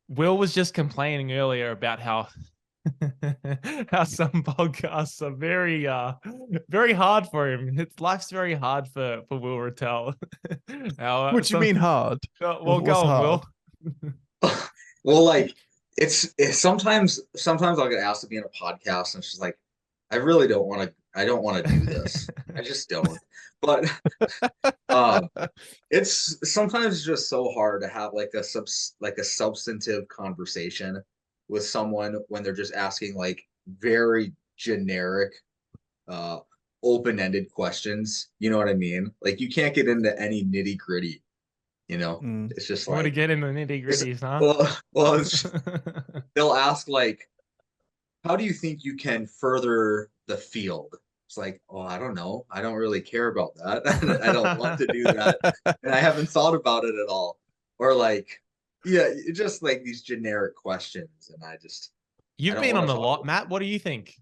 Will was just complaining earlier about how how some podcasts are very hard for him. Life's very hard for Will Ratelle. How What do you mean hard? well, What's go on, hard? Will. Well, like it's sometimes I'll get asked to be in a podcast and it's just like I don't want to do this. I just don't. But um it's sometimes just so hard to have like a substantive conversation with someone when they're just asking like very generic uh open-ended questions. You know what I mean? Like you can't get into any nitty-gritty, you know? Mm. It's just You want to like get in the nitty it's gritties, huh? well they'll ask like how do you think you can further the field? It's like, oh, I don't know. I don't really care about that. I don't want to do that. And I haven't thought about it at all. Or like, yeah, just like these generic questions. And I You've don't been want on to a talk lot, about Matt. What do you think?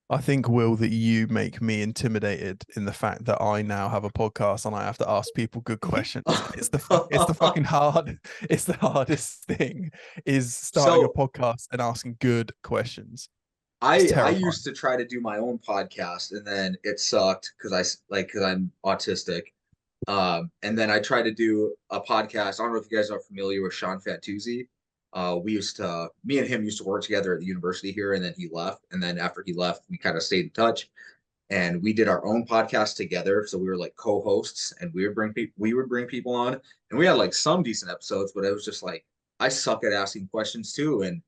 I think, Will, that you make me intimidated in the fact that I now have a podcast and I have to ask people good questions. It's the fucking it. hard. It's the hardest thing is starting a So podcast and asking good questions. It's I terrifying. used to try to do my own podcast and then it sucked because I'm autistic. And then I tried to do a podcast. I don't know if you guys are familiar with Sean Fantuzzi. Me and him used to work together at the university here, and then he left. And then after he left, we kind of stayed in touch, and we did our own podcast together. So we were like co-hosts, and we would bring people on, and we had like some decent episodes, but it was just like I suck at asking questions too, and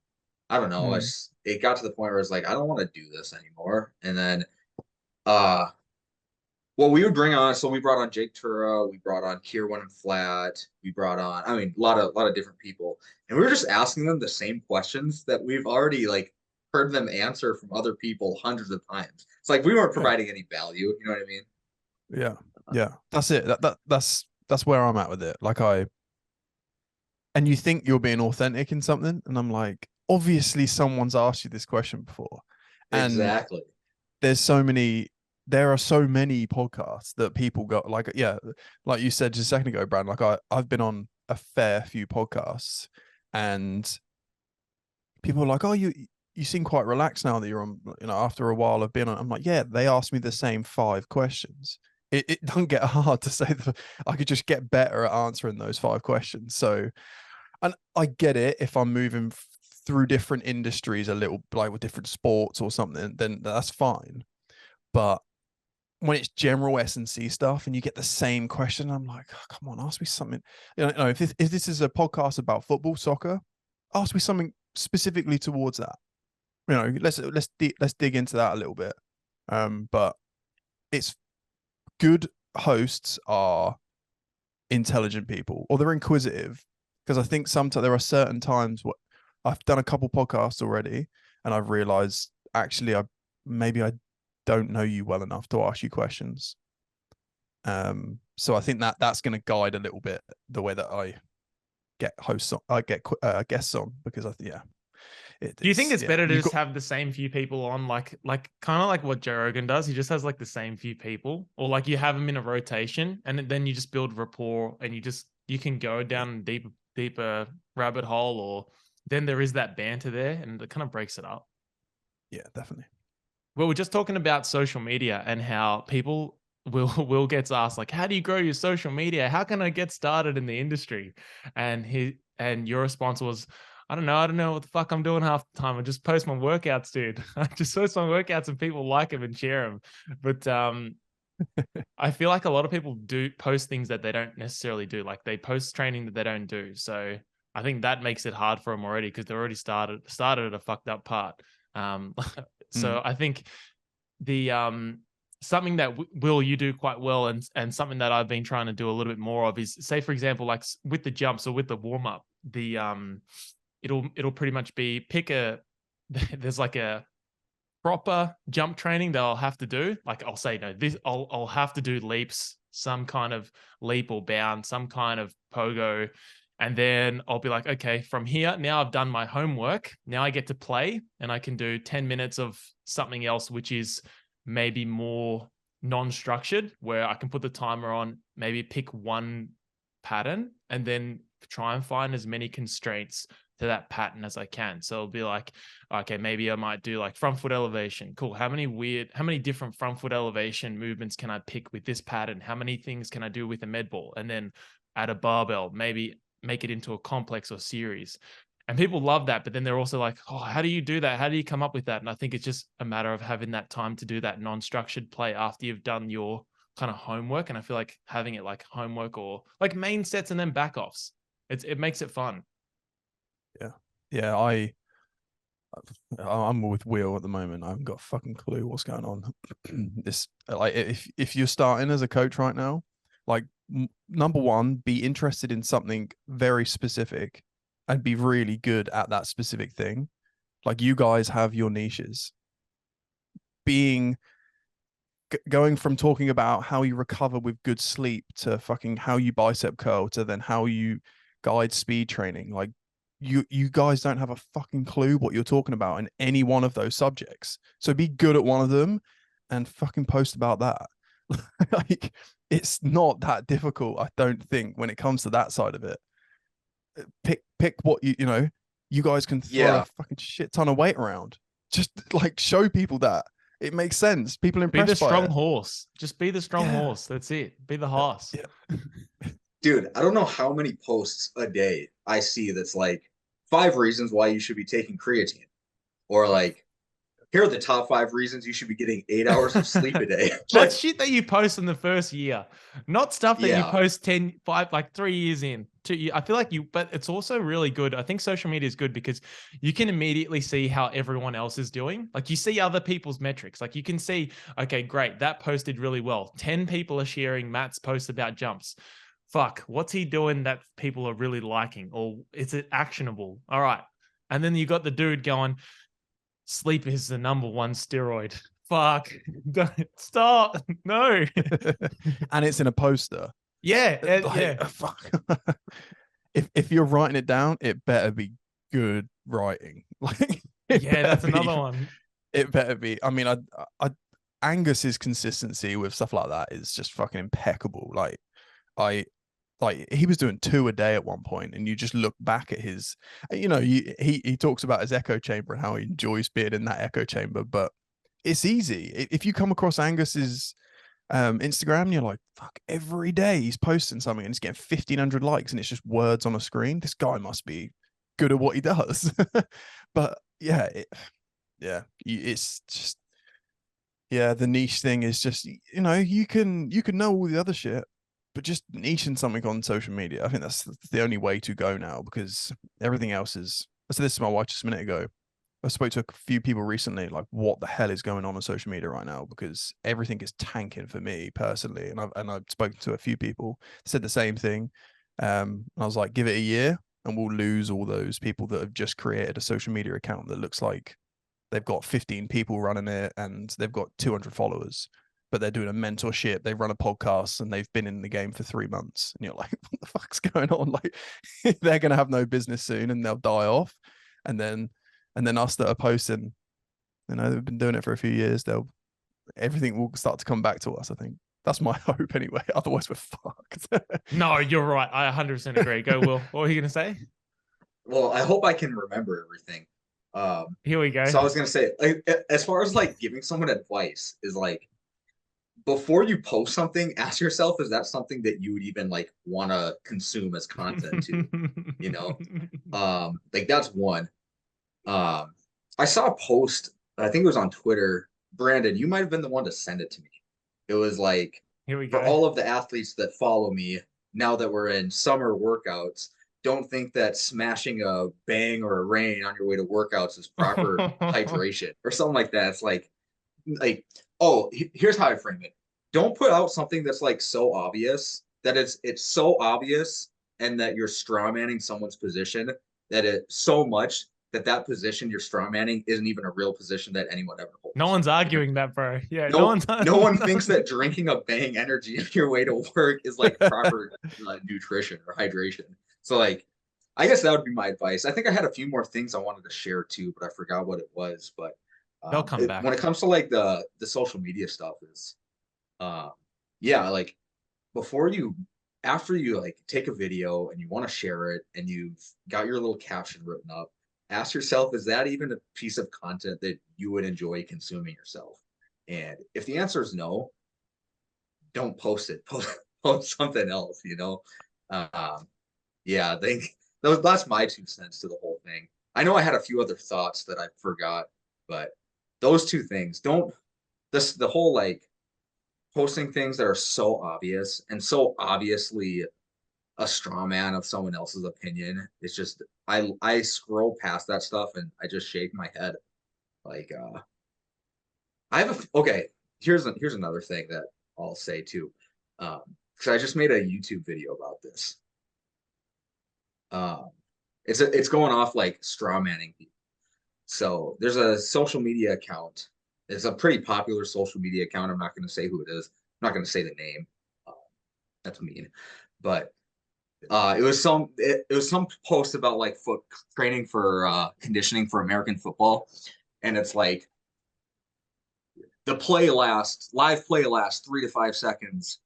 I don't know. Mm. It got to the point where it's like I don't want to do this anymore. And then uh well, we would bring on, so we brought on Jake Tura, we brought on Kierwan and Flat, we brought on, I mean, a lot of different people. And we were just asking them the same questions that we've already like heard them answer from other people hundreds of times. It's like we weren't Yeah. providing any value, you know what I mean? Yeah. Yeah. That's it. That's where I'm at with it. And you think you're being authentic in something, and I'm like, obviously someone's asked you this question before. And Exactly. there's so many there are so many podcasts that people go like, yeah, like you said just a second ago, Brad, like I've been on a fair few podcasts and people are like, oh, you seem quite relaxed now that you're on, after a while of being on. I'm like, yeah, they asked me the same 5 questions. It doesn't get hard to say that I could just get better at answering those 5 questions. So, and I get it if I'm moving through different industries a little, like with different sports or something, then that's fine. But when it's general S&C stuff and you get the same question, I'm like, oh, come on, ask me something. No, if this is a podcast about football, soccer, ask me something specifically towards that. Let's dig into that a little bit. But it's good hosts are intelligent people or they're inquisitive, because I think sometimes there are certain times what I've done a couple podcasts already and I've realized actually maybe I don't know you well enough to ask you questions. So I think that's going to guide a little bit the way that I get hosts on, I get guests on, because Do you think it's better to you just got have the same few people on, like kind of like what Joe Rogan does? He just has like the same few people, or like you have them in a rotation, and then you just build rapport, and you can go down a deeper rabbit hole, or then there is that banter there, and it kind of breaks it up. yeah, definitely. Well, we're just talking about social media and how people will gets asked like, how do you grow your social media? How can I get started in the industry? And your response was, I don't know what the fuck I'm doing half the time. I just post my workouts, dude. I just post my workouts and people like them and share them. But I feel like a lot of people do post things that they don't necessarily do. Like they post training that they don't do. So I think that makes it hard for them already, because they're already started at a fucked up part. So Mm. I think the something that Will, you do quite well, and something that I've been trying to do a little bit more of is, say for example, like with the jumps or with the warm up, the it'll pretty much be there's like a proper jump training that I'll have to do. Like I'll say, no, this I'll have to do leaps, some kind of leap or bound, some kind of pogo. And then I'll be like, okay, from here, now I've done my homework. Now I get to play and I can do 10 minutes of something else, which is maybe more non-structured, where I can put the timer on, maybe pick one pattern and then try and find as many constraints to that pattern as I can. So it'll be like, okay, maybe I might do like front foot elevation. Cool. How many different front foot elevation movements can I pick with this pattern? How many things can I do with a med ball? And then add a barbell, maybe make it into a complex or series. And people love that, but then they're also like, oh, how do you do that? How do you come up with that? And I think it's just a matter of having that time to do that non-structured play after you've done your kind of homework. And I feel like having it like homework or like main sets and then back offs, it makes it fun. Yeah, I'm with Will at the moment. I haven't got a fucking clue what's going on. This, like, if you're starting as a coach right now, like, number one, be interested in something very specific and be really good at that specific thing. Like, you guys have your niches. Going from talking about how you recover with good sleep to fucking how you bicep curl to then how you guide speed training. Like, you guys don't have a fucking clue what you're talking about in any one of those subjects. So be good at one of them and fucking post about that. Like, it's not that difficult, I don't think, when it comes to that side of it. Pick what you know, you guys can throw a fucking shit ton of weight around. Just like show people that it makes sense. People impressed be the strong by it. horse. Just be the strong horse. That's it. Be the horse. Yeah. Dude, I don't know how many posts a day I see that's like 5 reasons why you should be taking creatine, or like, here are the top 5 reasons you should be getting 8 hours of sleep a day. That's shit that you post in the first year, not stuff that you Yeah. post 3 years in. I feel like but it's also really good. I think social media is good because you can immediately see how everyone else is doing. Like, you see other people's metrics. Like, you can see, okay, great, that posted really well. 10 people are sharing Matt's post about jumps. Fuck, what's he doing that people are really liking? Or is it actionable? All right. And then you got the dude going, sleep is the number 1 steroid. Fuck, don't stop. No. And it's in a poster. Yeah. Like, yeah. Fuck. If you're writing it down, it better be good writing. Like, Yeah, that's another one. It better be. I mean, Angus's consistency with stuff like that is just fucking impeccable. Like, he was doing 2 a day at one point, and you just look back at his, you know, he talks about his echo chamber and how he enjoys being in that echo chamber, but it's easy. If you come across Angus's Instagram, you're like, fuck, every day he's posting something and he's getting 1,500 likes and it's just words on a screen. This guy must be good at what he does. But yeah, it's just, yeah, the niche thing is just, you know, you can know all the other shit, but just niching something on social media, I think that's the only way to go now, because everything else is. I said this to my wife just a minute ago. I spoke to a few people recently, like, what the hell is going on social media right now? Because everything is tanking for me personally, and I've spoken to a few people said the same thing. And I was like, give it a year, and we'll lose all those people that have just created a social media account that looks like they've got 15 people running it and they've got 200 followers, but they're doing a mentorship, they run a podcast, and they've been in the game for 3 months. And you're like, what the fuck's going on? Like, they're going to have no business soon and they'll die off. And then us that are posting, you know, they've been doing it for a few years, everything will start to come back to us, I think. That's my hope anyway. Otherwise, we're fucked. No, you're right. I 100% agree. Go, Will. What were you going to say? Well, I hope I can remember everything. Here we go. So I was going to say, like, as far as like giving someone advice is like, before you post something, ask yourself, is that something that you would even like want to consume as content to, you know? Like, that's one. I saw a post, I think it was on Twitter. Brandon, you might have been the one to send it to me. It was like, here we go. For all of the athletes that follow me, now that we're in summer workouts, don't think that smashing a bang or a rain on your way to workouts is proper hydration or something like that. It's like, oh, here's how I frame it. Don't put out something that's like so obvious that it's so obvious, and that you're strawmanning someone's position, that it's so much that position you're strawmanning isn't even a real position that anyone ever holds. No one's arguing that, bro. Yeah, no one thinks that drinking a Bang energy on your way to work is like proper nutrition or hydration. So like, I guess that would be my advice. I think I had a few more things I wanted to share too, but I forgot what it was. But they'll come back. When it comes to like the social media stuff is, yeah, like, before you after you like take a video and you want to share it and you've got your little caption written up, ask yourself, is that even a piece of content that you would enjoy consuming yourself? And if the answer is no, don't post it. Post something else, you know? Yeah, I think that's my 2 cents to the whole thing. I know I had a few other thoughts that I forgot, but those two things don't the whole like posting things that are so obvious and so obviously a straw man of someone else's opinion. It's just I scroll past that stuff and I just shake my head. Like I have okay, here's another thing that I'll say too. Because I just made a YouTube video about this. Um it's going off like straw manning people. So there's a social media account. It's a pretty popular social media account. I'm not going to say who it is. I'm not going to say the name. Uh, that's mean. But it was some post about like foot training for conditioning for American football, and it's like live play lasts 3 to 5 seconds.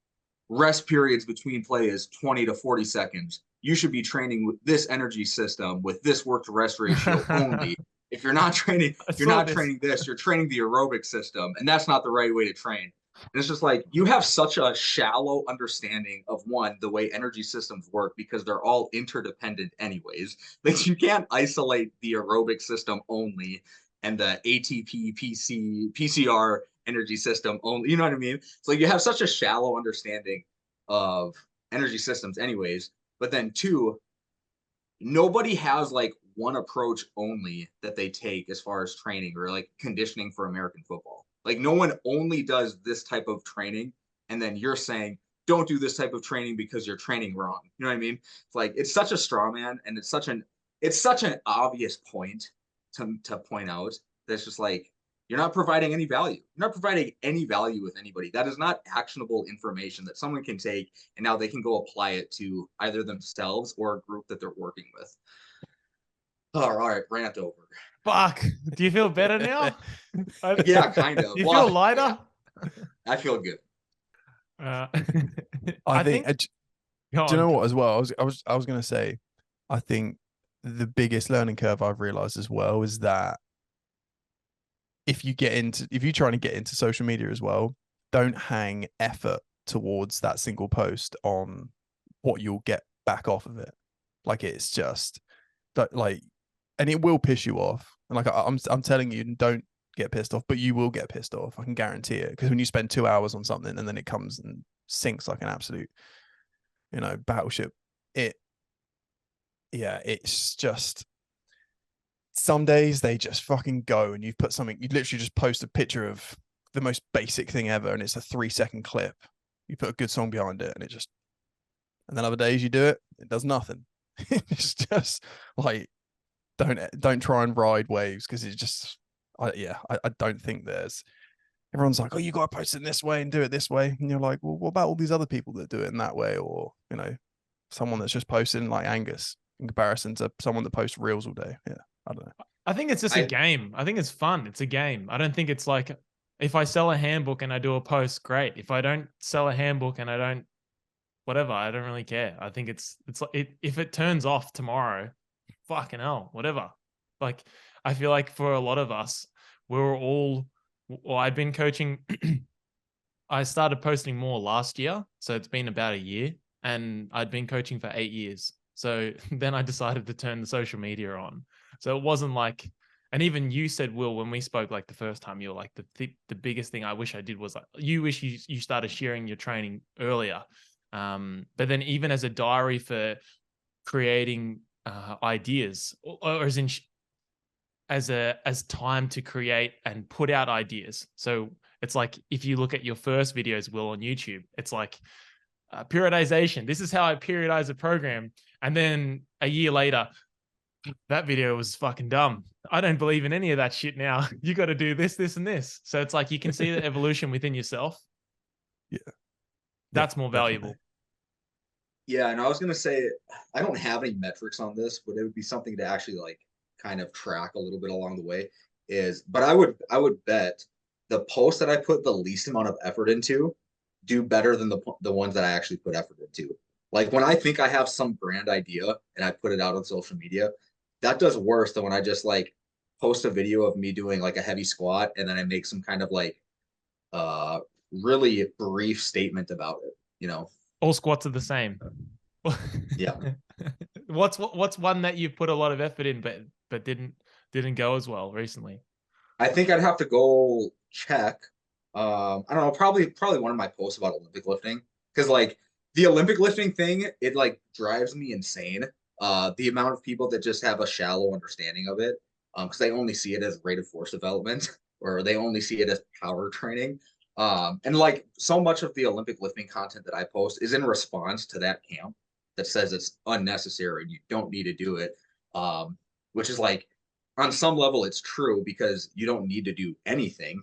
Rest periods between play is 20 to 40 seconds. You should be training with this energy system with this work to rest ratio only. If you're not training, training this, you're training the aerobic system, and that's not the right way to train. And it's just like you have such a shallow understanding of the way energy systems work because they're all interdependent anyways, that you can't isolate the aerobic system only and the ATP, PCR energy system only. You know what I mean? So you have such a shallow understanding of energy systems anyways. But then two, nobody has like one approach only that they take as far as training or like conditioning for American football. Like no one only does this type of training, and then you're saying don't do this type of training because you're training wrong. You know what I mean? It's like it's such a straw man, and it's such an obvious point to point out. That's just like you're not providing any value. You're not providing any value with anybody. That is not actionable information that someone can take and now they can go apply it to either themselves or a group that they're working with. All right, rant over. Fuck. Do you feel better now? Yeah, kind of. Do you feel lighter? Yeah. I feel good. I think. Do you know what? As well, I was gonna say, I think the biggest learning curve I've realized as well is that if you're trying to get into social media as well, don't hang effort towards that single post on what you'll get back off of it. Like it's just like, and it will piss you off. And like I'm telling you, don't get pissed off, but you will get pissed off. I can guarantee it. Because when you spend 2 hours on something and then it comes and sinks like an absolute, battleship, it's just some days they just fucking go and you literally just post a picture of the most basic thing ever and it's a 3-second clip. You put a good song behind it and and then other days you do it does nothing. It's just like, don't try and ride waves because it's just, I don't think everyone's like, oh, you got to post it in this way and do it this way. And you're like, well, what about all these other people that do it in that way? Or, someone that's just posting like Angus in comparison to someone that posts reels all day. Yeah. I don't know. I think it's just a game. I think it's fun. It's a game. I don't think it's like if I sell a handbook and I do a post, great. If I don't sell a handbook and I don't, whatever, I don't really care. I think it's like if it turns off tomorrow, fucking hell, whatever. Like I feel like for a lot of us, I'd been coaching. I started posting more last year, so it's been about a year, and I'd been coaching for 8 years. So then I decided to turn the social media on. So it wasn't like, and even you said, Will, when we spoke like the first time, you were like, the biggest thing I wish I did was like, you wish you started sharing your training earlier. But then even as a diary for creating ideas, or as time to create and put out ideas. So it's like, if you look at your first videos, Will, on YouTube, it's like periodization. This is how I periodize a program. And then a year later, that video was fucking dumb. I don't believe in any of that shit now. You got to do this, this, and this. So it's like you can see the evolution within yourself. Yeah. That's more valuable. Definitely. Yeah, and I was gonna say I don't have any metrics on this, but it would be something to actually like kind of track a little bit along the way. But I would bet the posts that I put the least amount of effort into do better than the ones that I actually put effort into. Like when I think I have some grand idea and I put it out on social media, that does worse than when I just like post a video of me doing like a heavy squat and then I make some kind of like uh really brief statement about it, you know. All squats are the same. Yeah. What's one that you've put a lot of effort in but didn't go as well recently? I think I'd have to go check. I don't know, probably one of my posts about Olympic lifting. Because like the Olympic lifting thing, it like drives me insane. The amount of people that just have a shallow understanding of it, because they only see it as rate of force development, or they only see it as power training. And like so much of the Olympic lifting content that I post is in response to that camp that says it's unnecessary and you don't need to do it. Which is like on some level it's true because you don't need to do anything.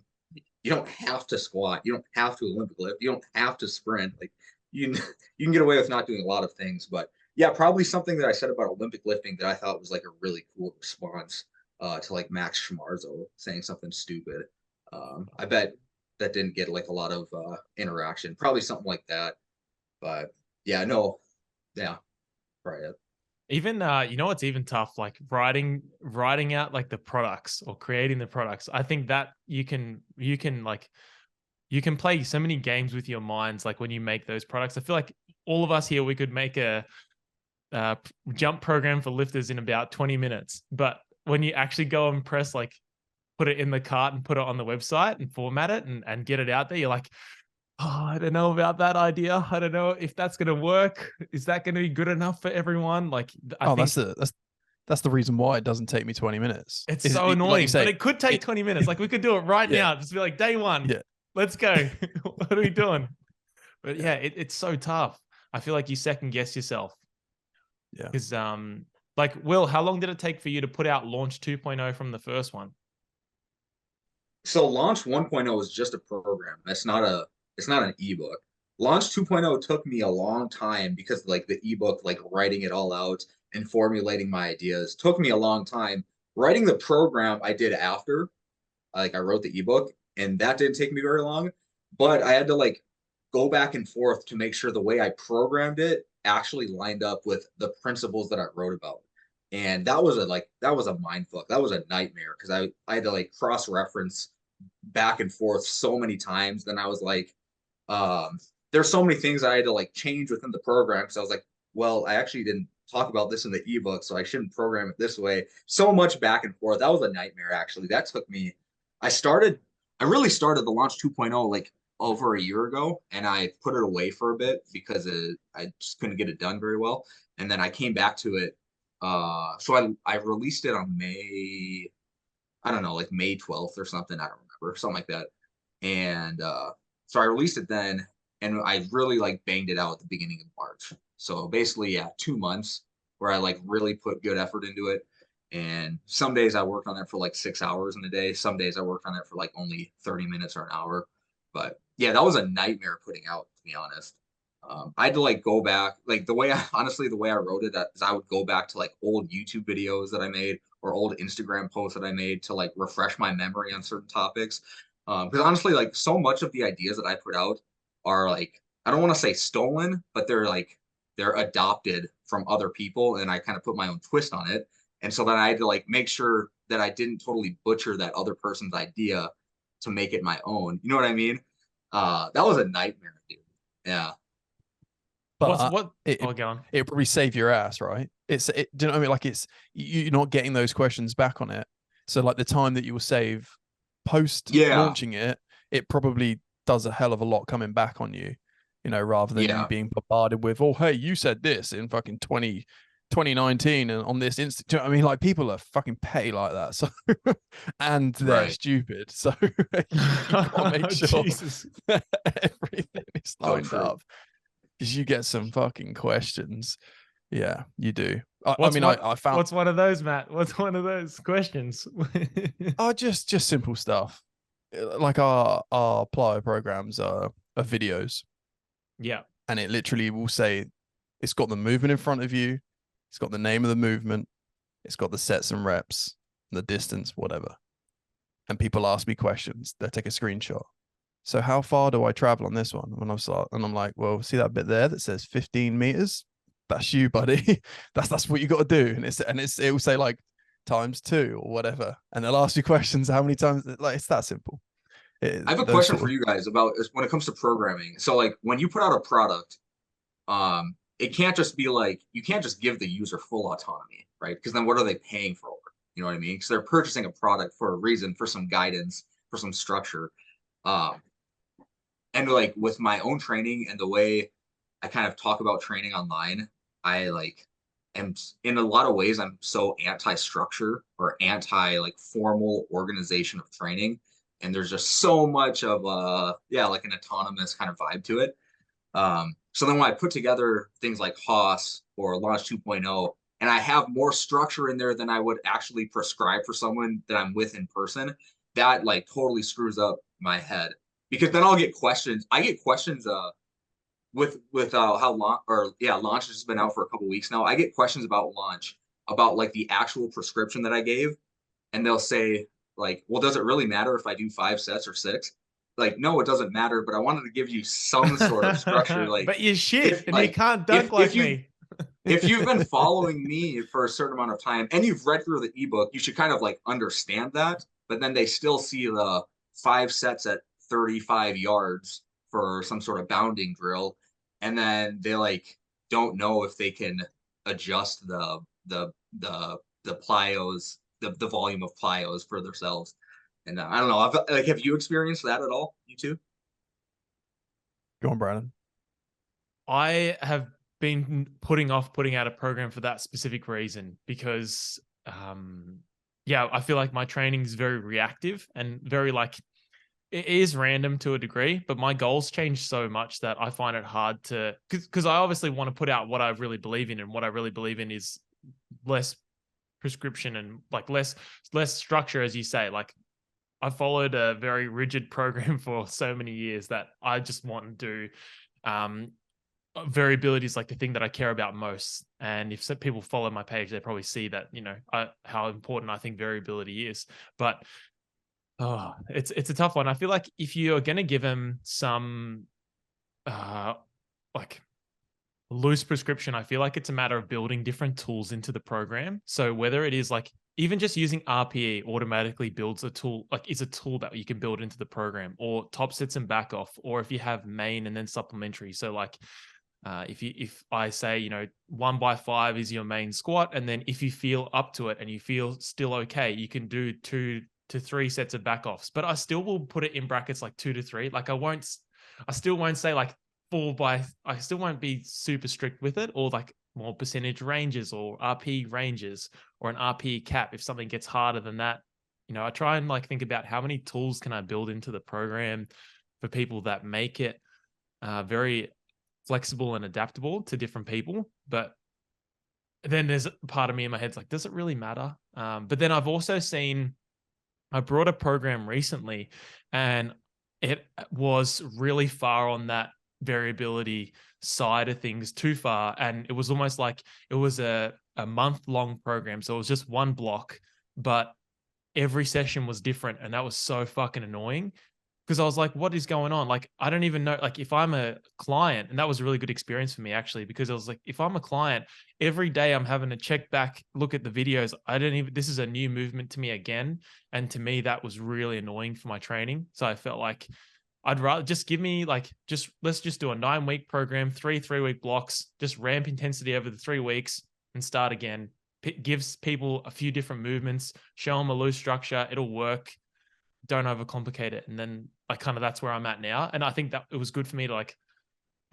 You don't have to squat. You don't have to Olympic lift. You don't have to sprint. Like you you can get away with not doing a lot of things. But yeah, probably something that I said about Olympic lifting that I thought was like a really cool response to like Max Schmarzo saying something stupid. I bet that didn't get like a lot of interaction. Probably something like that. But yeah, no, yeah, probably it. Even you know what's even tough, like writing out like the products or creating the products. I think that you can like you can play so many games with your minds, like when you make those products. I feel like all of us here, we could make a jump program for lifters in about 20 minutes, but when you actually go and press like put it in the cart and put it on the website and format it and get it out there, you're like, oh, I don't know about that idea. I don't know if that's going to work. Is that going to be good enough for everyone? Like, I think that's the reason why it doesn't take me 20 minutes. it's so annoying, like say, but it could take 20 minutes. Like we could do it right now. Just be like, day one, let's go. What are we doing? But yeah, it's so tough. I feel like you second guess yourself. Yeah. Because like Will, how long did it take for you to put out Launch 2.0 from the first one? So Launch 1.0 is just a program. It's not an ebook. Launch 2.0 took me a long time because like the ebook, like writing it all out and formulating my ideas took me a long time. Writing the program I did after, like I wrote the ebook and that didn't take me very long, but I had to like go back and forth to make sure the way I programmed it actually lined up with the principles that I wrote about. And that was a mind fuck. That was a nightmare because I had to like cross reference back and forth so many times. Then I was like, there's so many things I had to like change within the program. So I was like, well, I actually didn't talk about this in the ebook, so I shouldn't program it this way. So much back and forth. That was a nightmare, actually. That took me, I really started the Launch 2.0 like over a year ago, and I put it away for a bit because I just couldn't get it done very well. And then I came back to it. So I released it on May, I don't know, like May 12th or something. I don't remember, something like that. And so I released it then, and I really like banged it out at the beginning of March. So basically, yeah, 2 months where I like really put good effort into it. And some days I worked on it for like 6 hours in a day. Some days I worked on it for like only 30 minutes or an hour. But yeah, that was a nightmare putting out, to be honest. I had to like go back, like the way the way I wrote it is I would go back to like old YouTube videos that I made or old Instagram posts that I made to like refresh my memory on certain topics. Because honestly, like so much of the ideas that I put out are like, I don't want to say stolen, but they're adopted from other people. And I kind of put my own twist on it. And so then I had to like make sure that I didn't totally butcher that other person's idea to make it my own. You know what I mean? That was a nightmare, dude. Yeah. But What? it Go on. it'll probably save your ass, right? Do you know what I mean? Like you're not getting those questions back on it. So like the time that you will save post launching it, it probably does a hell of a lot coming back on you, you know, rather than you being bombarded with, oh, hey, you said this in fucking 2019 and on this instant. I mean, like people are fucking petty like that. So and they're stupid. So you gotta make sure that everything is lined up. Because you get some fucking questions. Yeah, you do. I found. What's one of those, Matt? What's one of those questions? Oh, just simple stuff. Like our Plyo programs are videos. Yeah. And it literally will say it's got the movement in front of you, it's got the name of the movement, it's got the sets and reps, and the distance, whatever. And people ask me questions. They take a screenshot. so how far do I travel on this one? And I'm like, well, see that bit there that says 15 meters? That's you, buddy. that's what you got to do. And it will say like ×2 or whatever. And they'll ask you questions. How many times? Like, it's that simple. I have a question for you guys about when it comes to programming. So like when you put out a product, it can't just be like, you can't just give the user full autonomy, right? Because then what are they paying for? You know what I mean? Because they're purchasing a product for a reason, for some guidance, for some structure. And like with my own training and the way I kind of talk about training online, I like am in a lot of ways, I'm so anti-structure or anti like formal organization of training. And there's just so much of like an autonomous kind of vibe to it. So then when I put together things like Haas or Launch 2.0, and I have more structure in there than I would actually prescribe for someone that I'm with in person, that like totally screws up my head, because then I'll get questions. I get questions with how Launch has been out for a couple weeks now. I get questions about Launch, about like the actual prescription that I gave, and they'll say like, well, does it really matter if I do 5 sets or 6? Like, no, it doesn't matter, but I wanted to give you some sort of structure. Like, but you're shit, if, and like, you can't dunk like me. If you've been following me for a certain amount of time and you've read through the ebook, you should kind of like understand that. But then they still see the 5 sets at 35 yards for some sort of bounding drill, and then they like don't know if they can adjust the plyos, the volume of plyos for themselves. And I don't know. Have you experienced that at all? You too? Go on, Brandon. I have been putting out a program for that specific reason, because I feel like my training is very reactive and very like, it is random to a degree, but my goals change so much that I find it hard to, because I obviously want to put out what I really believe in, and what I really believe in is less prescription and like less structure, as you say. Like, I followed a very rigid program for so many years that I just want to do. Variability is like the thing that I care about most. And if some people follow my page, they probably see that, how important I think variability is. But it's a tough one. I feel like if you're going to give them some like loose prescription, I feel like it's a matter of building different tools into the program. So whether it is like even just using RPE automatically builds a tool, like is a tool that you can build into the program, or top sets and back off, or if you have main and then supplementary. So like if I say, 1x5 is your main squat, and then if you feel up to it and you feel still okay, you can do 2 to 3 sets of back offs. But I still will put it in brackets like 2 to 3. Like I still won't say like I still won't be super strict with it, or like more percentage ranges or RP ranges or an RP cap if something gets harder than that. I try and like think about how many tools can I build into the program for people that make it very flexible and adaptable to different people. But then there's a part of me in my head's like, does it really matter? But then I've also seen, I brought a program recently and it was really far on that variability side of things, too far. And it was almost like it was a month-long program. So it was just one block, but every session was different. And that was so fucking annoying, because I was like, what is going on? Like, I don't even know, like if I'm a client, and that was a really good experience for me actually, because I was like, if I'm a client, every day I'm having to check back, look at the videos. This is a new movement to me again. And to me, that was really annoying for my training. So I felt like I'd rather just give me like, let's just do a 9-week program, 3-week blocks, just ramp intensity over the 3 weeks and start again. Gives people a few different movements, show them a loose structure. It'll work. Don't overcomplicate it. And then that's where I'm at now. And I think that it was good for me to like,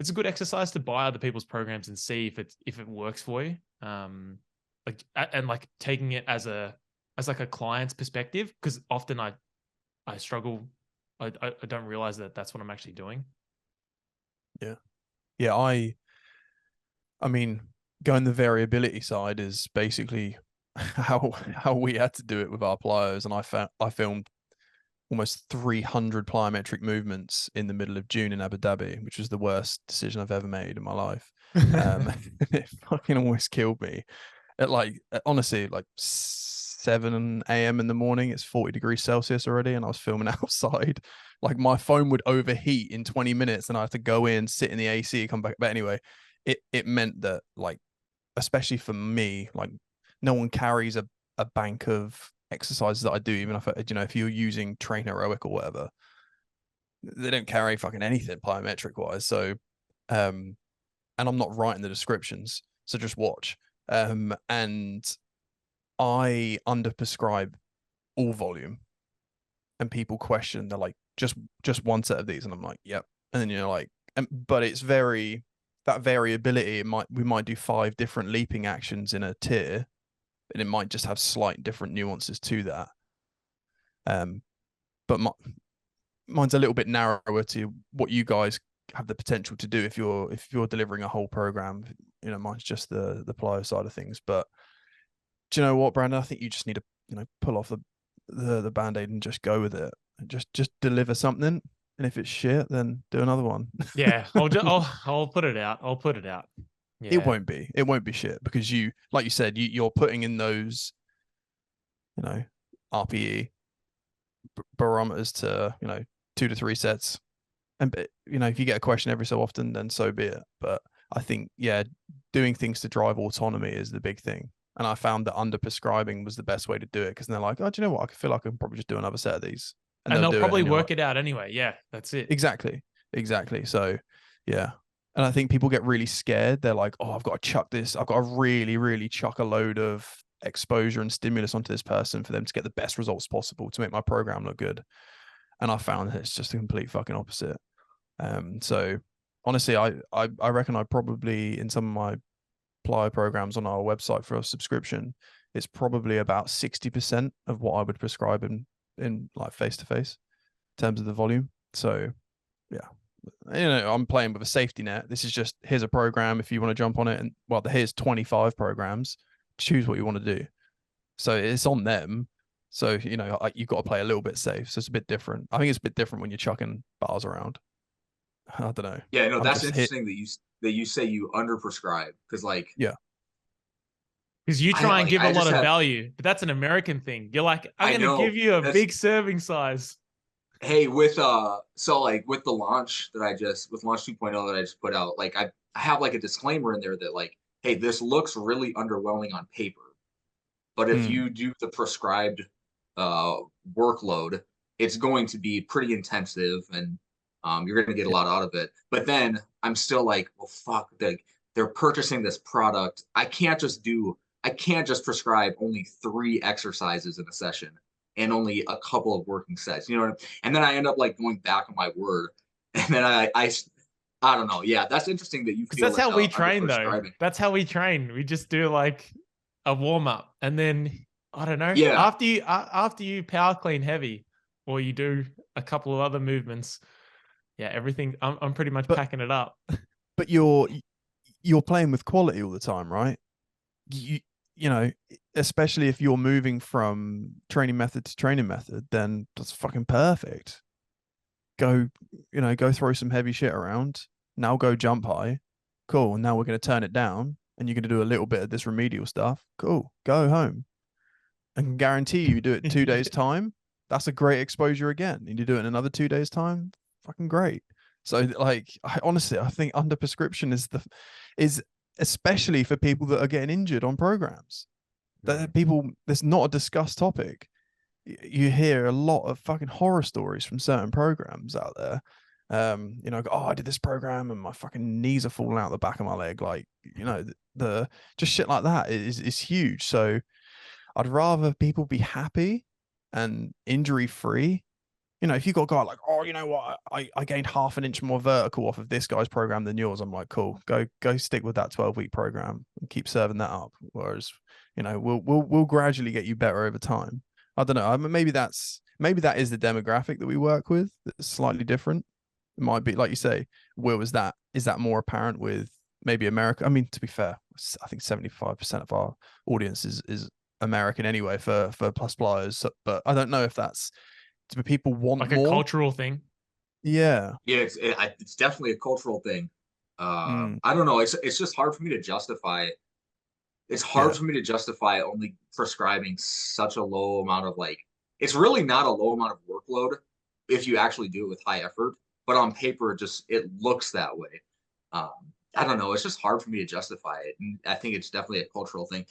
it's a good exercise to buy other people's programs and see if it works for you. Like taking it as like a client's perspective, because often I struggle. I don't realize that that's what I'm actually doing. Yeah. I mean, going the variability side is basically how we had to do it with our plyos. And I filmed almost 300 plyometric movements in the middle of June in Abu Dhabi, which was the worst decision I've ever made in my life. It fucking almost killed me. Honestly, like 7 a.m. in the morning. It's 40 degrees Celsius already, and I was filming outside. Like my phone would overheat in 20 minutes, and I had to go in, sit in the AC, come back. But anyway, it meant that, like, especially for me, like no one carries a bank of exercises that I do, even if if you're using Train Heroic or whatever, they don't carry fucking anything plyometric wise. So and I'm not writing the descriptions, so just watch. And I underprescribe all volume, and people question, they're like, just one set of these, and I'm like, yep. And then like, but it's that variability. We might do 5 different leaping actions in a tier, and it might just have slight different nuances to that. But mine's a little bit narrower to what you guys have the potential to do if you're delivering a whole program. Mine's just the Plyo side of things. But do you know what, Brandon? I think you just need to pull off the band-aid and just go with it. And just deliver something. And if it's shit, then do another one. Yeah, I'll put it out. I'll put it out. Yeah. It won't be shit, because like you said, you're putting in those, RPE barometers to 2 to 3 sets, and if you get a question every so often, then so be it. But I think, yeah, doing things to drive autonomy is the big thing. And I found that underprescribing was the best way to do it, because they're like, oh, do you know what? I feel like I can probably just do another set of these, and they'll probably work it out anyway. Yeah, that's it. Exactly. So yeah. And I think people get really scared. They're like, oh, I've got to chuck this. I've got to really, really chuck a load of exposure and stimulus onto this person for them to get the best results possible to make my program look good. And I found that it's just the complete fucking opposite. So honestly, I reckon I probably, in some of my Plyo programs on our website for a subscription, it's probably about 60% of what I would prescribe in like face-to-face in terms of the volume. So yeah. I'm playing with a safety net. This is just, here's a program if you want to jump on it, and here's 25 programs. Choose what you want to do. So it's on them. So you've got to play a little bit safe. So it's a bit different. I think it's a bit different when you're chucking bars around. I don't know. Yeah, no, that's interesting that you say you underprescribe, because yeah. Because you try and give a lot of value, but that's an American thing. You're like, I'm going to give you a big serving size. Hey, with with the launch with launch 2.0 that I just put out, like I have like a disclaimer in there that like, hey, this looks really underwhelming on paper, but if you do the prescribed workload, it's going to be pretty intensive, and you're going to get a lot out of it. But then I'm still like, well, fuck, they're purchasing this product. I can't just prescribe only 3 exercises in a session and only a couple of working sets, you know what I mean? And then I end up like going back on my word. And then I don't know. Yeah, that's interesting that you feel that's how we train though. That's how we train. We just do like a warm up, and then I don't know. Yeah. After you power clean heavy, or you do a couple of other movements, yeah, everything. I'm pretty much packing it up. But you're playing with quality all the time, right? Especially if you're moving from training method to training method, then that's fucking perfect. Go throw some heavy shit around. Now go jump high. Cool. Now we're going to turn it down, and you're going to do a little bit of this remedial stuff. Cool. Go home. I can guarantee you do it in 2 days' time. That's a great exposure again. And you do it in another 2 days' time. Fucking great. So like, I think underprescription is especially for people that are getting injured on programs. There's not a discussed topic. You hear a lot of fucking horror stories from certain programs out there. I did this program and my fucking knees are falling out the back of my leg. Like, the just shit like that is huge. So I'd rather people be happy and injury free. If you got a guy like, oh, you know what, I gained 1/2 inch more vertical off of this guy's program than yours, I'm like, cool, go stick with that 12-week program and keep serving that up. Whereas, we'll gradually get you better over time. I don't know. I mean, maybe that is the demographic that we work with that's slightly different. It might be, like you say, Will, is that more apparent with maybe America? I mean, to be fair, I think 75% of our audience is American anyway for plus plyos. But I don't know if that's, do people want like more? A cultural thing? Yeah. Yeah, it's definitely a cultural thing. I don't know. It's just hard for me to justify it's hard Yeah. for me to justify only prescribing such a low amount of like, it's really not a low amount of workload if you actually do it with high effort, but on paper, it looks that way. Um, I don't know. It's just hard for me to justify it. And I think it's definitely a cultural thing.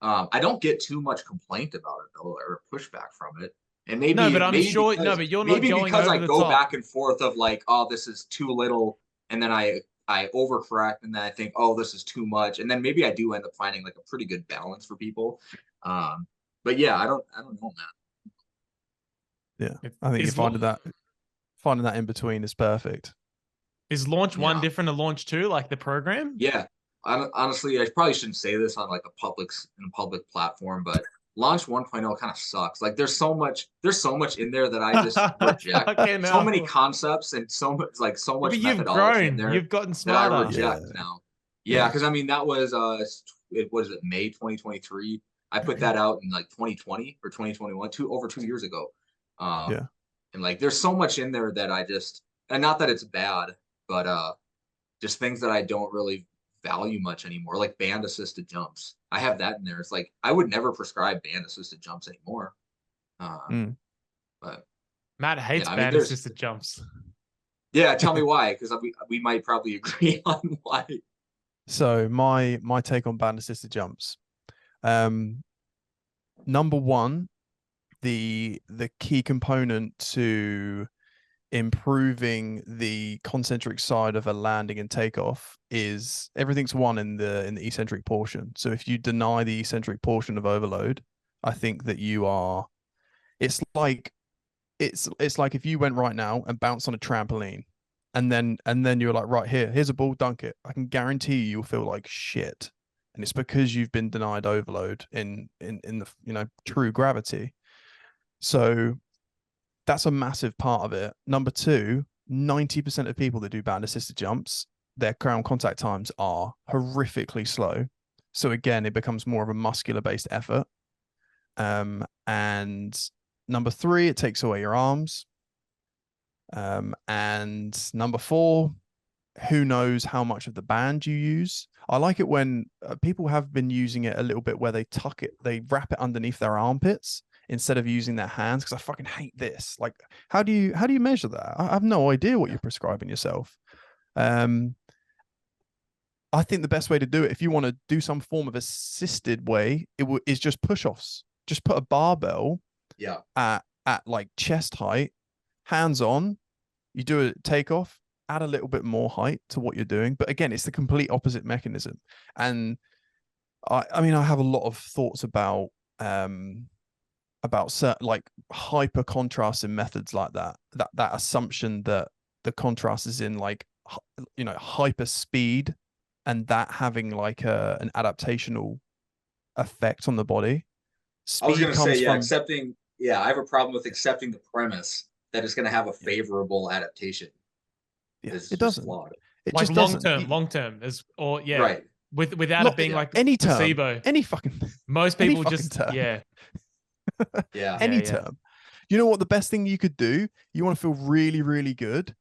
I don't get too much complaint about it though, or pushback from it. And No, but I'm maybe sure. No, because but you're not going I over the go top. back and forth of like, oh, this is too little, and then I overcorrect, and then I think, oh, this is too much, and then maybe I do end up finding like a pretty good balance for people. But yeah, I don't know, Yeah. It- I think you're is, lo- finding that in between is perfect. is launch man. one Yeah, different to launch two, like the program? yeah. Honestly, I probably shouldn't say this on like a public platform, but launch 1.0 kind of sucks. Like there's so much in there that I just reject. Fucking So many hell. concepts and so Yeah, much but you've methodology in grown. there You've gotten that I smarter. Yeah. reject now. Yeah, because I mean that was it was it May 2023. I put that out in like 2020 or 2021, over 2 years ago. Yeah. And like there's so much in there that I just, and not that it's bad, but just things that I don't really value much anymore, like band assisted jumps. I have that in there. It's like I would never prescribe band assisted jumps anymore. Mm. But Matt hates yeah, I mean, band assisted jumps. yeah, tell me why, because we might probably agree on why. So my take on band assisted jumps. Number one, the key component to improving the concentric side of a landing and takeoff is everything's one in the eccentric portion. So if you deny the eccentric portion of overload, I think that you are, it's like if you went right now and bounced on a trampoline and then you're like, right, here's a ball, dunk it. I can guarantee you'll feel like shit. And it's because you've been denied overload in the true gravity. So that's a massive part of it. Number two, 90% of people that do band assisted jumps, their ground contact times are horrifically slow. So again, it becomes more of a muscular based effort. And number three, it takes away your arms. And number four, who knows how much of the band you use. I like it when people have been using it a little bit where they they wrap it underneath their armpits instead of using their hands, because I fucking hate this. Like, how do you measure that? I have no idea what you're prescribing yourself. I think the best way to do it, if you want to do some form of assisted way, is just push-offs. Just put a barbell at like chest height, hands on, you do a takeoff, add a little bit more height to what you're doing. But again, it's the complete opposite mechanism. And I mean, I have a lot of thoughts about certain like hyper contrasting methods like that assumption that the contrast is in like hyper speed, and that having like an adaptational effect on the body. I was Speed gonna comes say, from I have a problem with accepting the premise that it's gonna have a favorable adaptation. It's it just doesn't. flawed. It Like just doesn't. long term is, or yeah, Right. without Not it being yeah. like any term, placebo. any fucking Most any people fucking just term. yeah. Yeah. Any Yeah. term. You know what the best thing you could do? You want to feel really, really good?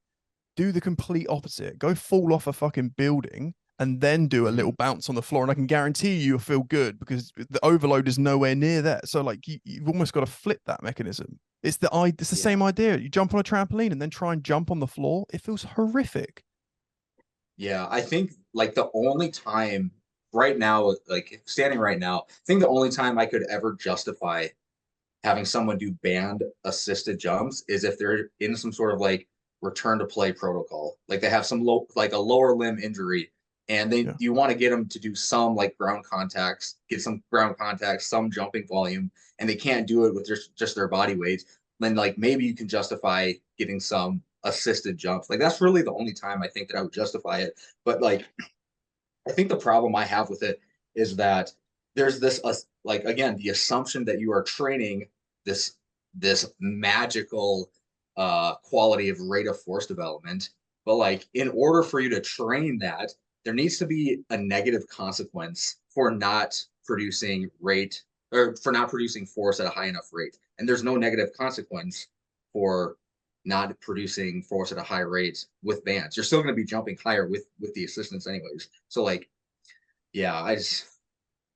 Do the complete opposite. Go fall off a fucking building and then do a little bounce on the floor. And I can guarantee you'll feel good because the overload is nowhere near that. So like you've almost got to flip that mechanism. It's the same idea. You jump on a trampoline and then try and jump on the floor. It feels horrific. Yeah, I think like the only time right now, like standing right now, I think the only time I could ever justify having someone do band assisted jumps is if they're in some sort of like return to play protocol. Like they have some like a lower limb injury, and you want to get them to do some like ground contacts, some jumping volume, and they can't do it with just their body weight. Then like maybe you can justify getting some assisted jumps. Like that's really the only time I think that I would justify it. But like I think the problem I have with it is that there's this like again the assumption that you are training this magical quality of rate of force development, but like in order for you to train that, there needs to be a negative consequence for not producing rate or for not producing force at a high enough rate, and there's no negative consequence for not producing force at a high rate with bands. You're still going to be jumping higher with the assistance anyways. So like yeah,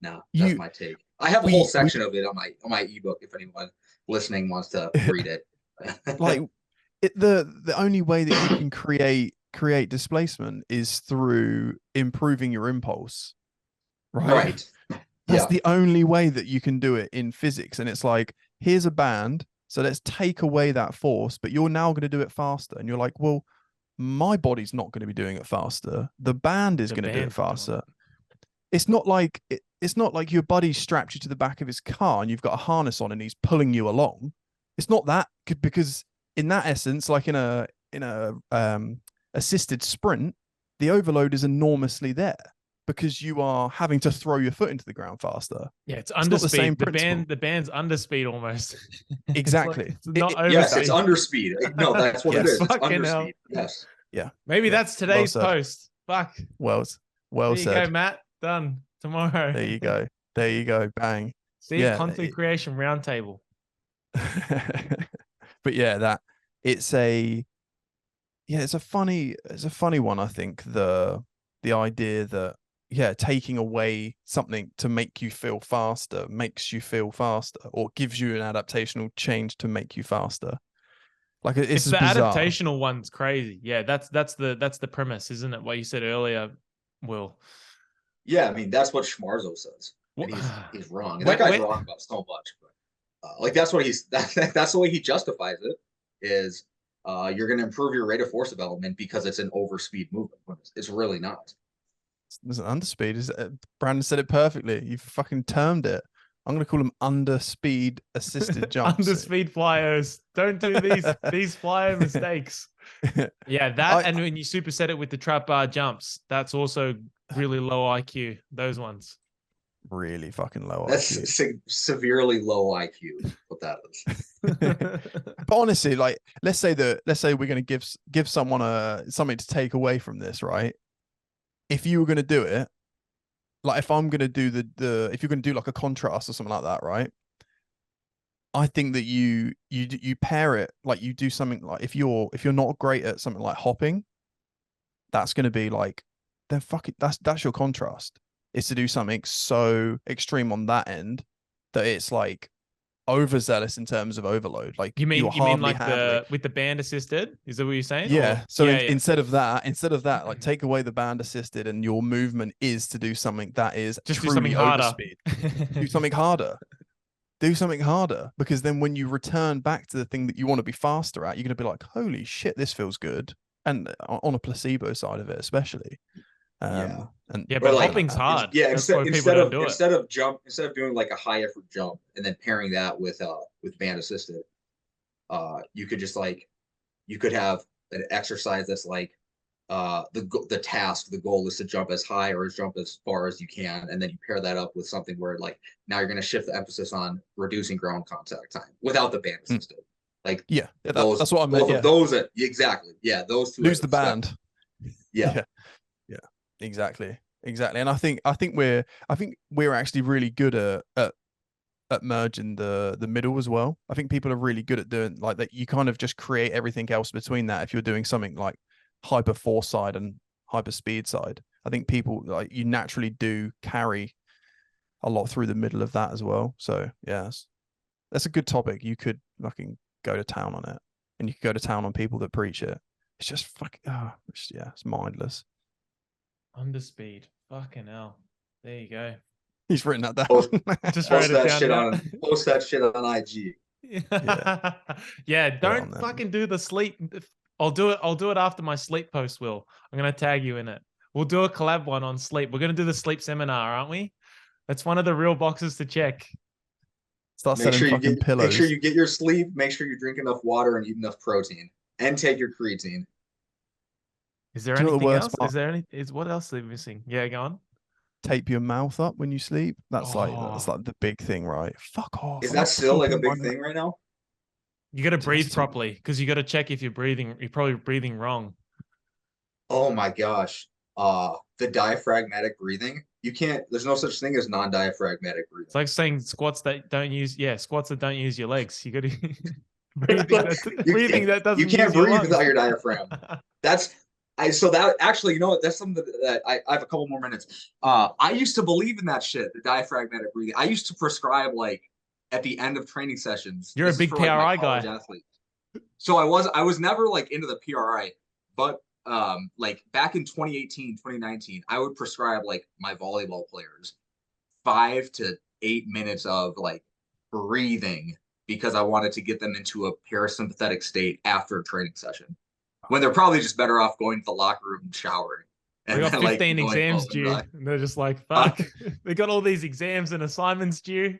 No, that's my take. I have a whole section of it on my ebook if anyone listening wants to read it. Like the only way that you can create displacement is through improving your impulse, right? That's the only way that you can do it in physics. And it's like, here's a band, so let's take away that force, but you're now going to do it faster. And you're like, well, my body's not going to be doing it faster. The band is going to do it faster. It's not like your buddy strapped you to the back of his car and you've got a harness on and he's pulling you along. It's not that, because in that essence, like in a assisted sprint, the overload is enormously there because you are having to throw your foot into the ground faster. Yeah, it's underspeed. The band's underspeed almost. Exactly. It's not overspeed. Yes, it's underspeed. No, that's what it is. It's underspeed. Yes. Yeah. Maybe that's today's post. Fuck. Well said. There you go, Matt. Done. Tomorrow. There you go. There you go. Bang. See, content creation roundtable. But yeah, it's a funny one. I think the idea that taking away something to make you feel faster makes you feel faster, or gives you an adaptational change to make you faster. Like it's the bizarre. Adaptational one's crazy. Yeah, that's the premise, isn't it? What you said earlier, Will. Yeah, I mean that's what Schmarzo says. And he's wrong. And that guy's wrong about so much. But like that's the way he justifies it. Is you're going to improve your rate of force development because it's an overspeed movement. It's really not. It's an underspeed. Brandon said it perfectly. You fucking termed it. I'm going to call them underspeed assisted jumps. Underspeed flyers. Don't do these flyer mistakes. Yeah, and when you superset it with the trap bar jumps, that's also really low IQ. Those ones. Really fucking low IQ. That's severely low IQ. What that is. But honestly, like let's say we're going to give someone something to take away from this, right? If you were going to do it, like if I'm going to do if you're going to do like a contrast or something like that, right? I think that you pair it, like you do something like if you're not great at something like hopping, that's going to be like, then fuck it, that's your contrast. Is to do something so extreme on that end that it's like overzealous in terms of overload. Like you mean like with the band assisted? Is that what you're saying? Yeah. Instead of that, like take away the band assisted, and your movement is to do something that is just truly do something harder. Overspeed. Do something harder. Do something harder, because then when you return back to the thing that you want to be faster at, you're going to be like, holy shit, this feels good. And on a placebo side of it, especially. But like, hopping's hard. Yeah, instead of doing like a high effort jump and then pairing that with band assisted, you could have an exercise that's like the goal is to jump as high or jump as far as you can, and then you pair that up with something where like now you're going to shift the emphasis on reducing ground contact time without the band assisted. Like that's what I meant. Those exactly. Yeah, those two. Lose the band. Yeah. Exactly. And I think we're actually really good at merging the middle as well. I think people are really good at doing like that. You kind of just create everything else between that. If you're doing something like hyper force side and hyper speed side, I think people like you naturally do carry a lot through the middle of that as well. So yes, that's a good topic. You could fucking go to town on it, and you could go to town on people that preach it. It's just fucking it's mindless. Underspeed. Fucking hell. There you go. He's written that down. Post that shit on IG. Yeah, don't fucking do the sleep. I'll do it after my sleep post, Will. I'm gonna tag you in it. We'll do a collab one on sleep. We're gonna do the sleep seminar, aren't we? That's one of the real boxes to check. Start selling fucking pillows. Make sure you get your sleep, make sure you drink enough water and eat enough protein. And take your creatine. Is there anything else? What else are we missing? Yeah, go on. Tape your mouth up when you sleep. That's like the big thing, right? Fuck off. Is that still like a big thing right now? You got to breathe properly, because you got to check if you're probably breathing wrong. Oh my gosh. The diaphragmatic breathing. You can't. There's no such thing as non-diaphragmatic breathing. It's like saying squats that don't use your legs. You got to breathing that doesn't. You can't breathe without your diaphragm. That's So that actually, you know what? That's something that I have a couple more minutes. I used to believe in that shit, the diaphragmatic breathing. I used to prescribe like at the end of training sessions. You're a This is big for like my PRI college guy. athletes. So I was never like into the PRI, but like back in 2018, 2019, I would prescribe like my volleyball players 5 to 8 minutes of like breathing because I wanted to get them into a parasympathetic state after a training session when they're probably just better off going to the locker room and showering They and got then like 15 going home exams and due, like, and they're just like, fuck. They got all these exams and assignments due.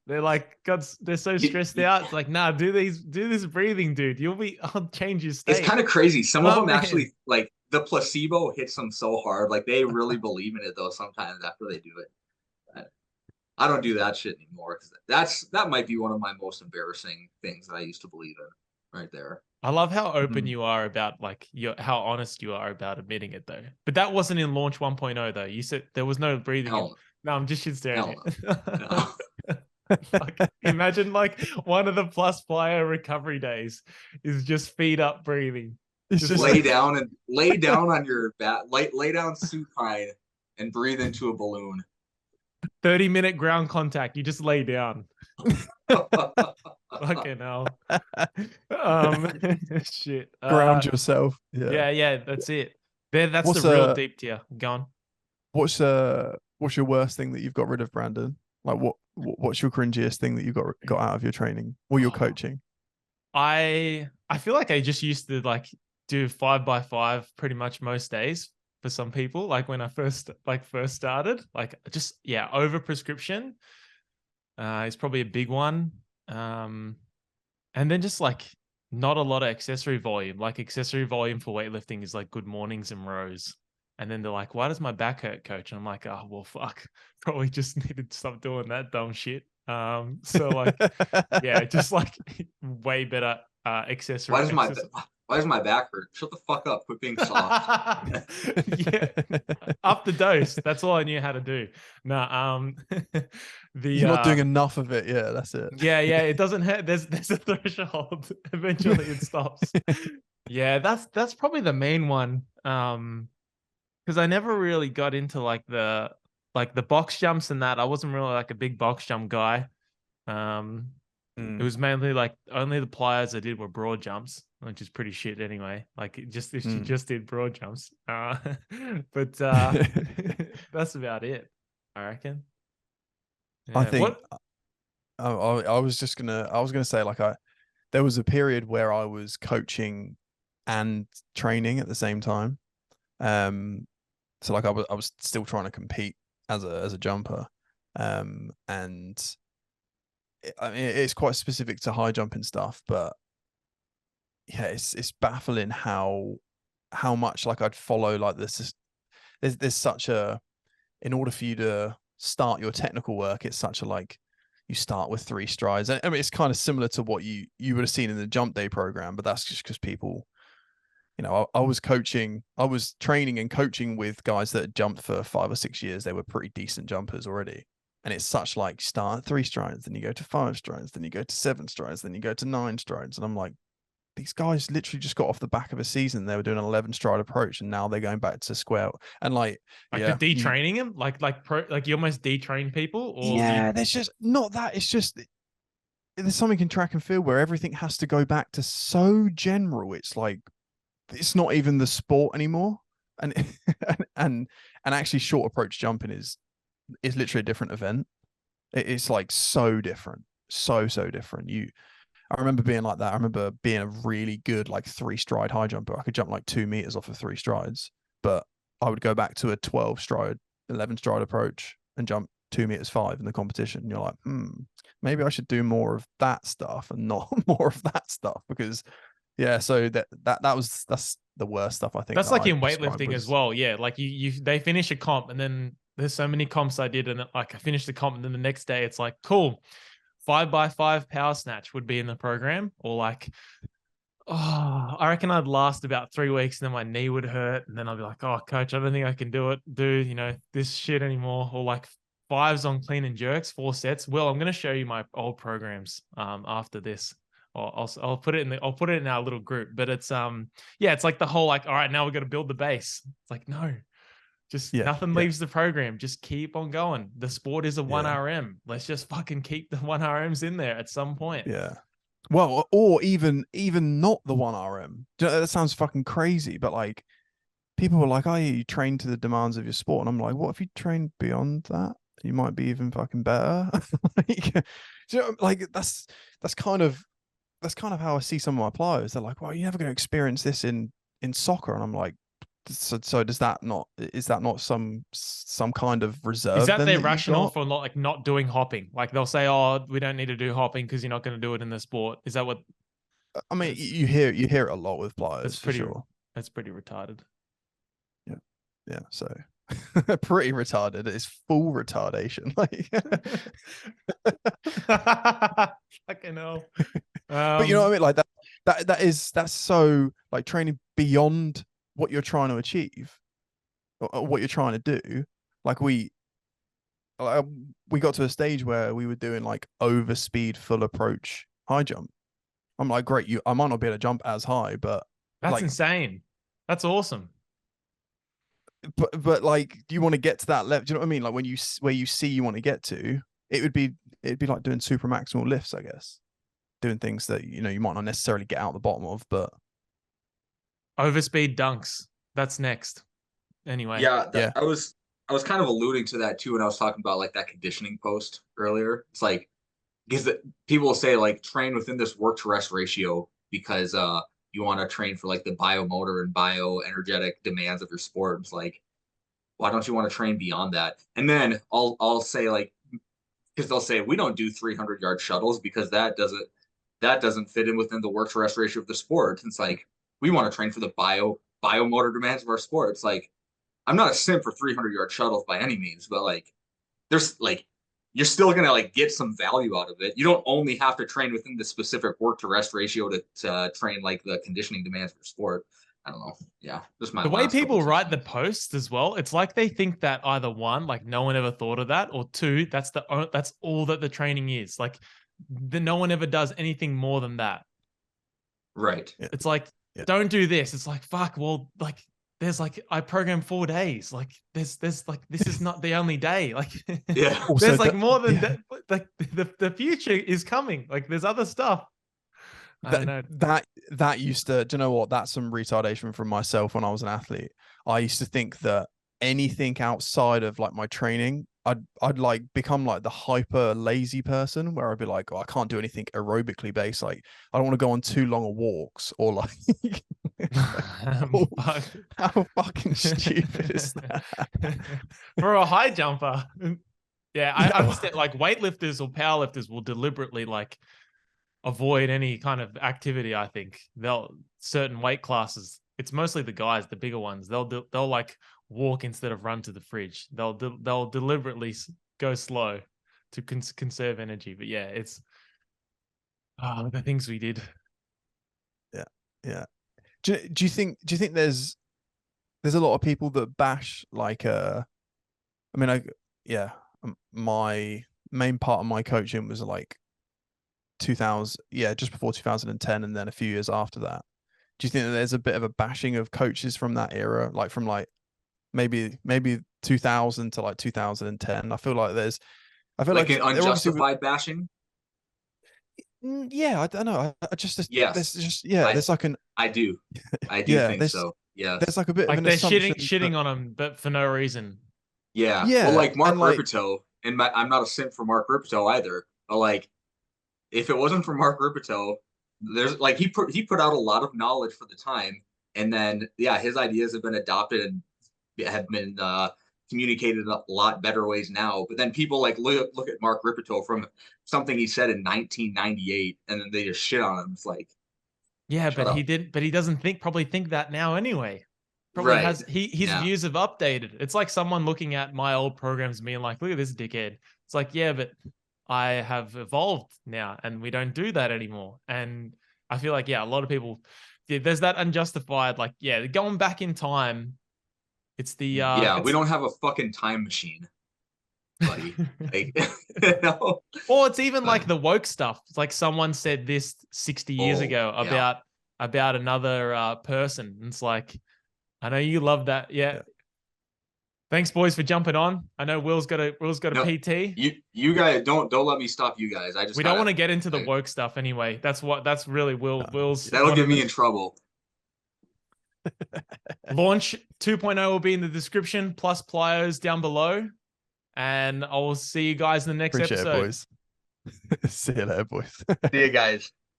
They're like, they're so stressed out. It's like, nah, do this breathing, dude. I'll change your state. it's kind of crazy. Some of them man. actually like the placebo hits them so hard. Like they really believe in it though sometimes after they do it. I don't do that shit anymore because that might be one of my most embarrassing things that I used to believe in right there. I love how open Mhm. you are about like how honest you are about admitting it though. But that wasn't in launch 1.0 though. You said there was no breathing. Hell No, I'm just shit staring. no. No. Fuck. Imagine like one of the plus Plyo recovery days is just feet up breathing. It's just lay down on your back, lay down supine and breathe into a balloon. 30-minute ground contact. You just lay down. Fucking hell. Shit. ground yourself. Yeah, that's it. That's What's the real deep tier. Go on. What's your worst thing that you've got rid of, Brandon? Like what's your cringiest thing that you got out of your training or your coaching? I feel like I just used to like do 5x5 pretty much most days for some people. Like when I first started, like just over prescription is probably a big one. And then just like not a lot of accessory volume. Like accessory volume for weightlifting is like good mornings and rows. And then they're like, why does my back hurt, coach? And I'm like, oh, well, fuck. Probably just needed to stop doing that dumb shit. So like, just like way better accessory. Why does my back hurt? Shut the fuck up. Quit being soft. Up the dose. That's all I knew how to do. No, you're not doing enough of it. Yeah, that's it. Yeah, it doesn't hurt. There's a threshold. Eventually it stops. Yeah, that's probably the main one. Because I never really got into like the box jumps and that. I wasn't really like a big box jump guy. It was mainly like only the pliers I did were broad jumps, which is pretty shit anyway. Like if you just did broad jumps, but that's about it, I reckon. Yeah. I think I was gonna say like there was a period where I was coaching and training at the same time. So like I was still trying to compete as a jumper, and I mean it's quite specific to high jumping stuff, but yeah, it's baffling how much like I'd follow like this. There's such a, in order for you to start your technical work, it's such a like you start with 3 strides. And I mean it's kind of similar to what you would have seen in the jump day program, but that's just because people, you know, I was training and coaching with guys that had jumped for 5 or 6 years. They were pretty decent jumpers already. And it's such like start at 3 strides, then you go to 5 strides, then you go to 7 strides, then you go to 9 strides. And I'm like, these guys literally just got off the back of a season. They were doing an 11 stride approach and now they're going back to square. And like the detraining them, like you almost detrain people, or there's just not that. It's just there's something in track and field where everything has to go back to so general. It's like it's not even the sport anymore. And and actually short approach jumping is literally a different event. It's like so different, so different. I remember being like that. I remember being a really good like 3 stride high jumper. I could jump like 2 meters off of 3 strides, but I would go back to a 12 stride, 11 stride approach and jump 2 meters 5 in the competition. And you're like, maybe I should do more of that stuff and not more of that stuff, because so that's the worst stuff I think. That's like in weightlifting as well. Yeah, like they finish a comp and then there's so many comps I did, and like I finished the comp and then the next day it's like, cool, 5x5 power snatch would be in the program, or like, I reckon I'd last about 3 weeks and then my knee would hurt, and then I'd be like, oh coach, I don't think I can do this shit anymore. Or like 5s on clean and jerks, 4 sets. Well, I'm going to show you my old programs after this. I'll put it in our little group. But it's it's like the whole like, all right, now we got to build the base. It's like, no, just nothing leaves the program. Just keep on going. The sport is a 1RM. Let's just fucking keep the 1RMs in there at some point. Yeah. Well, or even not the 1RM. That sounds fucking crazy, but like people were like, "Oh, yeah, you train to the demands of your sport," and I'm like, "What if you train beyond that? You might be even fucking better." Like that's kind of how I see some of my players. They're like, "Well, you're never going to experience this in soccer," and I'm like, "So is that not some kind of reserve?" Is that their you've rationale got? for not doing hopping? Like they'll say, "Oh, we don't need to do hopping because you're not going to do it in the sport." Is that what? I mean, you hear it a lot with players for sure. That's pretty retarded. Yeah, so pretty retarded. It's full retardation. Like, fucking hell. But you know what I mean? Like that's so like training beyond what you're trying to achieve or what you're trying to do. Like we got to a stage where we were doing like overspeed full approach high jump. I'm like, great, I might not be able to jump as high, but that's like, insane. That's awesome. But like, do you want to get to that level? Do you know what I mean? Like when you see you want to get to, it'd be like doing super maximal lifts, I guess. Doing things that you might not necessarily get out the bottom of, but overspeed dunks. That's next. Anyway. Yeah. I was kind of alluding to that too when I was talking about like that conditioning post earlier. It's like because people will say like train within this work to rest ratio because you want to train for like the biomotor and bioenergetic demands of your sport. It's like, why don't you want to train beyond that? And then I'll say like, because they'll say we don't do 300-yard shuttles because that doesn't fit in within the work to rest ratio of the sport. It's like we want to train for the biomotor demands of our sport. It's like I'm not a simp for 300-yard shuttles by any means, but like there's like you're still gonna like get some value out of it. You don't only have to train within the specific work to rest ratio to train like the conditioning demands of your sport. I don't know. Yeah, just the way people write the posts as well. It's like they think that either one, like no one ever thought of that, or two, that's all that the training is. Like no one ever does anything more than that. Right. It's like don't do this. It's like fuck. Well, like there's like I program 4 days. Like there's like this is not the only day. Like there's like more than that. Like the future is coming. Like there's other stuff. I don't know. That used to, do you know what? That's some retardation from myself when I was an athlete. I used to think that anything outside of like my training, I'd like become like the hyper lazy person where I'd be like, oh, I can't do anything aerobically based. Like I don't want to go on too long walks or like how fucking stupid is that? For a high jumper. Yeah, I understand like weightlifters or powerlifters will deliberately like avoid any kind of activity. I think certain weight classes, it's mostly the guys, the bigger ones, they'll like walk instead of run to the fridge. They'll deliberately go slow to conserve energy. But yeah, it's the things we did. Yeah. Do you think there's a lot of people that bash like my main part of my coaching was like 2000, just before 2010, and then a few years after that. Do you think that there's a bit of a bashing of coaches from that era, like from like maybe 2000 to like 2010? I feel like an unjustified bashing. Yeah, I don't know. There's like an I do think so. Yeah, there's like a bit like of an they're assumption shitting on them, but for no reason. Yeah. Well, like Mark Ripito, and I'm not a simp for Mark Ripito either. But like, if it wasn't for Mark Ripito, there's like he put out a lot of knowledge for the time, and then his ideas have been adopted and have been communicated in a lot better ways now. But then people like look at Mark Ripito from something he said in 1998, and then they just shit on him. It's like, but he doesn't probably think that now anyway. Probably has his views have updated. It's like someone looking at my old programs and being like, look at this dickhead. It's like, yeah, but I have evolved now and we don't do that anymore. And I feel like, a lot of people, there's that unjustified, like, going back in time. It's the we don't have a fucking time machine. buddy. Like, you know? Or it's even like the woke stuff. It's like someone said this 60 years ago about another person. And it's like, I know you love that. Yeah. Thanks, boys, for jumping on. I know Will's got a PT. You guys don't let me stop you guys. We don't want to get into the woke stuff anyway. That's really Will's. That'll get me in trouble. Launch 2.0 will be in the description, plus Plyos down below. And I will see you guys in the next Appreciate episode. it, boys. See you later, boys. See you guys.